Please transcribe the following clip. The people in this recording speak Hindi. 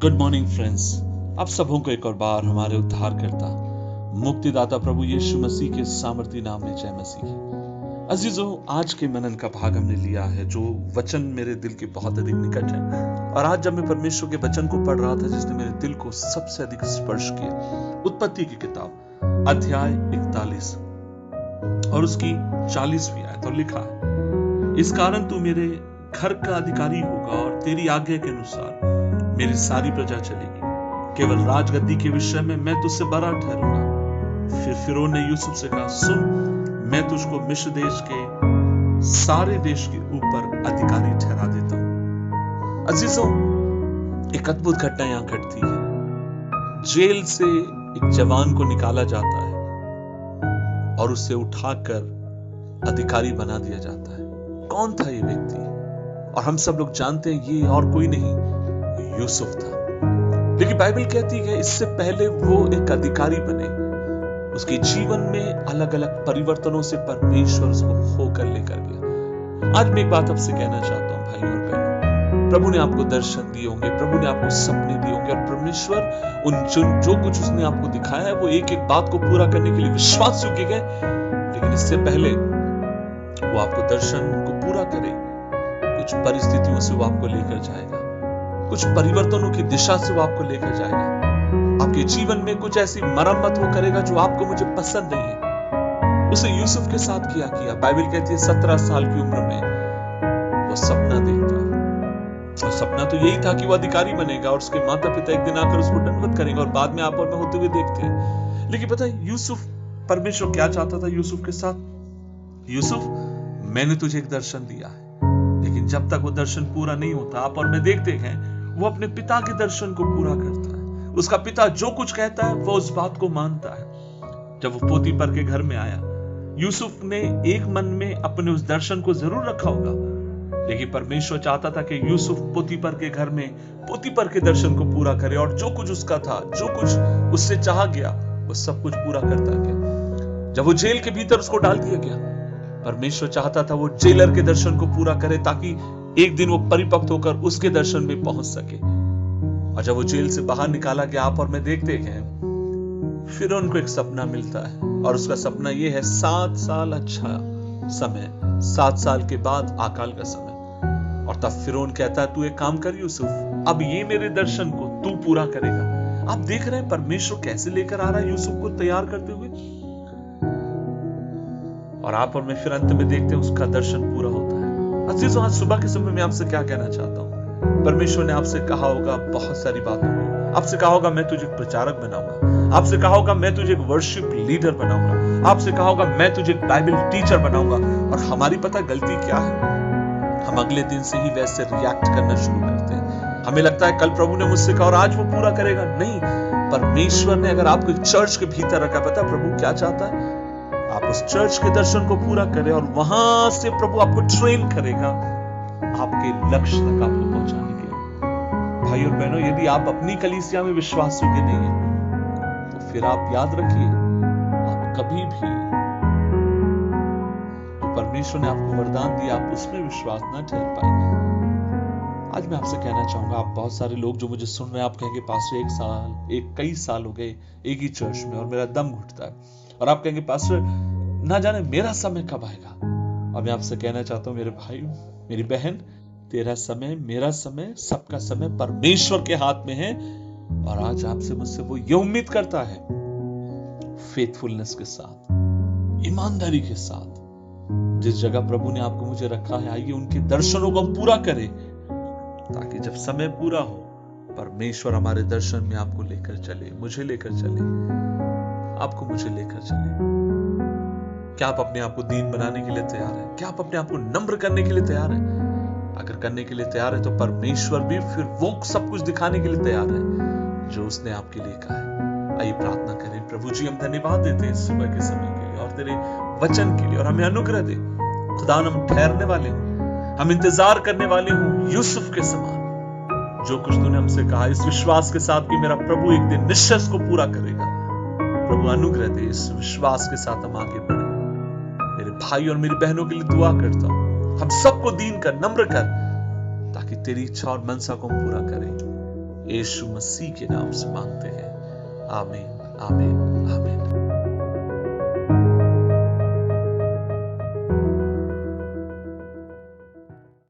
Good morning friends. आप सबों को एक और बार हमारे उद्धारकर्ता मुक्तिदाता प्रभु यीशु मसीह के सामर्थी नाम में जय मसीह की। अजीजों, आज के मनन का भाग हमने लिया है जो वचन मेरे दिल के बहुत अधिक निकट है। और आज जब मैं परमेश्वर के वचन को पढ़ रहा था जिसने मेरे दिल को सबसे अधिक स्पर्श किया, उत्पत्ति की किताब अध्याय 41 और उसकी 40वीं आयत, और लिखा है, इस कारण तू मेरे घर का अधिकारी होगा और तेरी आज्ञा के अनुसार मेरी सारी प्रजा चलेगी। केवल राजगद्दी के विषय में मैं तुझसे बड़ा ठहरूंगा। फिर फिरौन ने यूसुफ से कहा, सुन, मैं तुझको मिस्र देश के सारे देश के ऊपर अधिकारी ठहरा देता हूं। अजीजों, एक अद्भुत घटना यहां घटती है। जेल से एक जवान को निकाला जाता है और उसे उठाकर अधिकारी बना दिया जाता है। कौन था ये व्यक्ति? और हम सब लोग जानते हैं ये और कोई नहीं, यूसुफ था। लेकिन बाइबल कहती है इससे पहले वो एक अधिकारी बने, उसके जीवन में अलग अलग परिवर्तनों से परमेश्वर उसको होकर लेकर गया। आज मैं एक बात आपसे कहना चाहता हूं भाई और बहनों, प्रभु ने आपको दर्शन दिए होंगे, प्रभु ने आपको सपने दिए होंगे, और परमेश्वर उन जो कुछ उसने आपको दिखाया है वो एक एक बात को पूरा करने के लिए विश्वास योग्य है। लेकिन इससे पहले वो आपको दर्शन को पूरा करे, कुछ परिस्थितियों से वो आपको लेकर जाएगा, कुछ परिवर्तनों की दिशा से वो आपको लेकर जाएगा। आपके जीवन में कुछ ऐसी मरम्मत वो करेगा जो आपको मुझे पसंद नहीं है। उसे यूसुफ के साथ किया। बाइबल कहती है 17 साल की उम्र में वो सपना देखता है, और सपना तो यही था कि वो अधिकारी बनेगा और उसके माता पिता एक दिन आकर उसको दंडवत करेंगे, और बाद में आप और मैं होते हुए देखते हैं। लेकिन पता है यूसुफ, परमेश्वर क्या चाहता था यूसुफ के साथ? यूसुफ, मैंने तुझे एक दर्शन दिया है, लेकिन जब तक वो दर्शन पूरा नहीं होता, आप और मैं देखते हैं वो अपने पिता के दर्शन को पूरा करता है। उसका पिता जो कुछ कहता है वो उस बात को मानता है। जब वो पोतीपर के घर में आया, यूसुफ ने एक मन में अपने उस दर्शन को जरूर रखा होगा, लेकिन परमेश्वर चाहता था कि यूसुफ पोतीपर के घर में पोतीपर के दर्शन को पूरा करे, और जो कुछ उसका था, जो कुछ उससे चाहा गया, वो सब कुछ पूरा करता गया। जब वो जेल के भीतर उसको डाल दिया गया, परमेश्वर चाहता था वो जेलर के दर्शन को पूरा करे, ताकि एक दिन वो परिपक्व होकर उसके दर्शन में पहुंच सके। और जब वो जेल से बाहर निकाला गया, आप और मैं देखते हैं फिर उनको एक सपना मिलता है, और उसका सपना ये है 7 साल अच्छा समय, 7 साल के बाद अकाल का समय। और तब फिरौन कहता है, तू एक काम कर यूसुफ, अब ये मेरे दर्शन को तू पूरा करेगा। आप देख रहे हैं परमेश्वर कैसे लेकर आ रहा है यूसुफ को तैयार करते हुए, और आप और मैं फिर अंत में देखते हैं उसका दर्शन पूरा होता है। अजीजों, आज सुबह के समय में आपसे क्या कहना चाहता हूं, परमेश्वर ने आपसे कहा होगा बहुत सारी बातों में। आपसे कहा होगा मैं तुझे प्रचारक बनाऊंगा, आपसे कहा होगा मैं तुझे एक वर्शिप लीडर बनाऊंगा, आपसे कहा होगा मैं तुझे एक बाइबल टीचर बनाऊंगा। और हमारी पता गलती क्या है, हम अगले दिन से ही वैसे रिएक्ट करना शुरू करते हैं। हमें लगता है कल प्रभु ने मुझसे कहा और आज वो पूरा करेगा। नहीं, परमेश्वर ने अगर आपको एक चर्च के भीतर रखा, पता प्रभु क्या चाहता है? आप उस चर्च के दर्शन को पूरा करें, और वहां से प्रभु आपको ट्रेन करेगा आपके लक्ष्य तक आपको पहुंचाने के लिए। भाई और बहनों, यदि आप अपनी कलीसिया में विश्वास योग्य नहीं है, तो फिर आप याद रखिए, आप कभी भी जो परमेश्वर ने आपको वरदान दिया, आप उसमें विश्वास ना ठहर पाएंगे। आज मैं आपसे कहना चाहूंगा, आप बहुत सारे लोग जो मुझे सुन रहे हैं, आप कहेंगे पास्टर कई साल हो गए एक ही चर्च में और मेरा दम घुटता है। और आप कहेंगे पास्टर ना जाने मेरा समय कब आएगा। और मैं आपसे कहना चाहता हूं, मेरे भाई मेरी बहन, तेरा समय, मेरा समय, सबका समय परमेश्वर के हाथ में है। और आज आपसे मुझसे वो ये उम्मीद करता है, फेथफुलनेस के साथ, ईमानदारी के साथ, जिस जगह प्रभु ने आपको मुझे रखा है, आइए उनके दर्शनों को हम पूरा करें, ताकि जब समय पूरा हो, परमेश्वर हमारे दर्शन में आपको लेकर चले, मुझे लेकर चले, आपको मुझे लेकर चले। क्या आप अपने आप को दीन बनाने के लिए तैयार हैं? क्या आप अपने आप को नम्र करने के लिए तैयार हैं? अगर करने के लिए तैयार है तो परमेश्वर भी फिर वो सब कुछ दिखाने के लिए तैयार है जो उसने आपके लिए कहा है। आइए प्रार्थना करें। प्रभु जी, हम धन्यवाद देते हैं इस सुबह के समय के लिए और तेरे वचन के लिए, और हमें अनुग्रह दे खुदा, हम ठहरने वाले हूं, हम इंतजार करने वाले हूं यूसुफ के समान। जो कुछ तूने हमसे कहा, इस विश्वास के साथ कि मेरा प्रभु एक दिन निश्चय को पूरा करेगा। प्रभु अनुग्रह दे, इस विश्वास के साथ हम आगे बढ़े। मेरे भाई और मेरी बहनों के लिए दुआ करता हूं, हम सबको दीन कर, नम्र कर, ताकि तेरी इच्छा और मनसा को हम पूरा करें। यीशु मसीह के नाम से मांगते हैं, आमीन, आमीन, आमीन।